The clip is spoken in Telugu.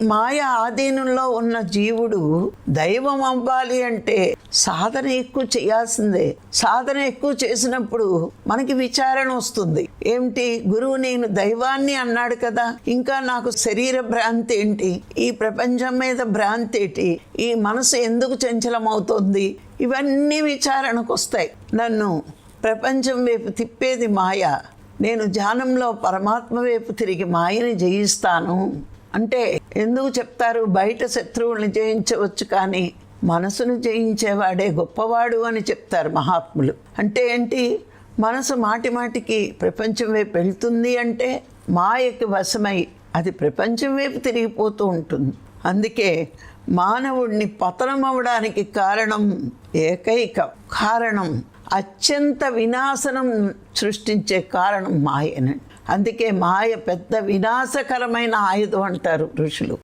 మాయ ఆధీనంలో ఉన్న జీవుడు దైవం అవ్వాలి అంటే సాధన ఎక్కువ చేయాల్సిందే. సాధన ఎక్కువ చేసినప్పుడు మనకి విచారణ వస్తుంది. ఏమిటి, గురువు నేను దైవాన్ని అన్నాడు కదా, ఇంకా నాకు శరీర భ్రాంతి ఏంటి, ఈ ప్రపంచం మీద భ్రాంతి ఏంటి, ఈ మనసు ఎందుకు చంచలమవుతుంది, ఇవన్నీ విచారణకు వస్తాయి. నన్ను ప్రపంచం వైపు తిప్పేది మాయ, నేను ధ్యానంలో పరమాత్మ వైపు తిరిగి మాయని జయిస్తాను అంటే ఎందుకు చెప్తారు? బయట శత్రువుల్ని జయించవచ్చు కానీ మనసును జయించేవాడే గొప్పవాడు అని చెప్తారు మహాత్ములు. అంటే ఏంటి, మనసు మాటి మాటికి ప్రపంచం వైపు వెళ్తుంది అంటే మాయకి వశమై అది ప్రపంచం వైపు తిరిగిపోతూ ఉంటుంది. అందుకే మానవుడిని పతనం అవ్వడానికి ఏకైక కారణం, అత్యంత వినాశనం సృష్టించే కారణం మాయనండి. అందుకే మాయ పెద్ద వినాశకరమైన ఆయుధం అంటారు ఋషులు.